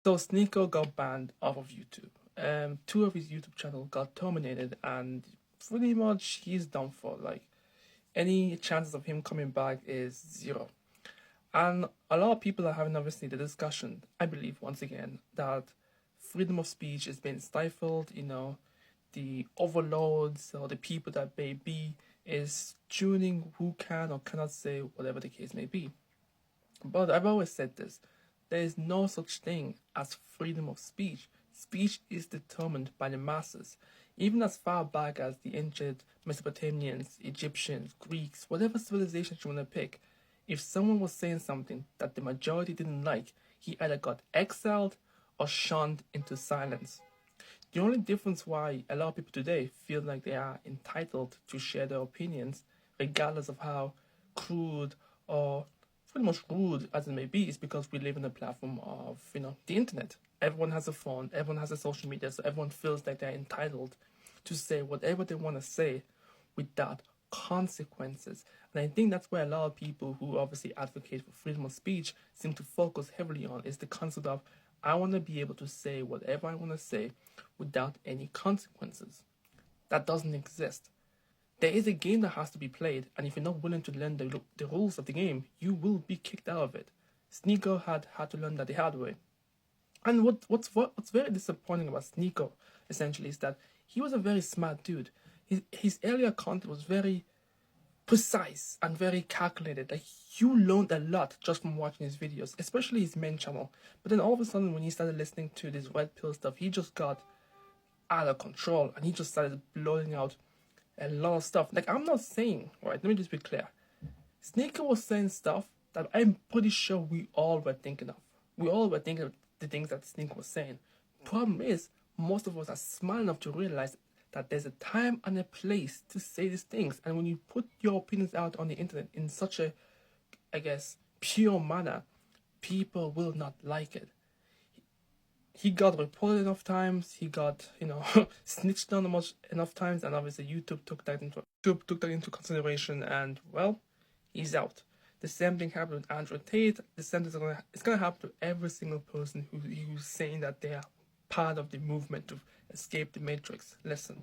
So Sneako got banned off of YouTube. Two of his YouTube channels got terminated, and pretty much he's done for. Like, any chances of him coming back is zero. And a lot of people are having obviously the discussion, I believe, once again, that freedom of speech is being stifled. The overloads or the people that may be is tuning who can or cannot say whatever the case may be. But I've always said this: there is no such thing as freedom of speech. Speech is determined by the masses. Even as far back as the ancient Mesopotamians, Egyptians, Greeks, whatever civilization you want to pick, if someone was saying something that the majority didn't like, he either got exiled or shunned into silence. The only difference why a lot of people today feel like they are entitled to share their opinions, regardless of how crude or pretty much rude as it may be, is because we live in a platform of, the internet. Everyone has a phone, everyone has a social media, so everyone feels like they're entitled to say whatever they want to say without consequences. And I think that's where a lot of people who obviously advocate for freedom of speech seem to focus heavily on, is the concept of, I want to be able to say whatever I want to say without any consequences. That doesn't exist. There is a game that has to be played, and if you're not willing to learn the rules of the game, you will be kicked out of it. Sneako had to learn that the hard way. And what's very disappointing about Sneako, essentially, is that he was a very smart dude. His earlier content was very precise and very calculated. Like, you learned a lot just from watching his videos, especially his main channel. But then all of a sudden, when he started listening to this red pill stuff, he just got out of control, and he just started blowing out a lot of stuff. Like, I'm not saying, right, let me just be clear. Sneako was saying stuff that I'm pretty sure we all were thinking of. We all were thinking of the things that Sneako was saying. Problem is, most of us are smart enough to realize that there's a time and a place to say these things. And when you put your opinions out on the internet in such a, I guess, pure manner, people will not like it. He got reported enough times, he got, snitched on enough times, and obviously YouTube took that into consideration, and, well, he's out. The same thing happened with Andrew Tate. The same thing is gonna happen to every single person who's saying that they are part of the movement to escape the matrix. Listen,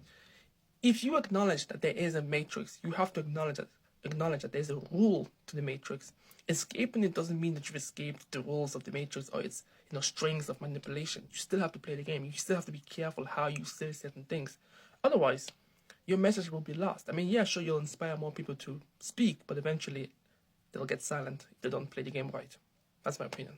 if you acknowledge that there is a matrix, you have to acknowledge that there's a rule to the matrix. Escaping it doesn't mean that you've escaped the rules of the matrix or its strings of manipulation. You still have to play the game. You still have to be careful how you say certain things. Otherwise, your message will be lost. I mean, yeah, sure, you'll inspire more people to speak, but eventually they'll get silent if they don't play the game right. That's my opinion.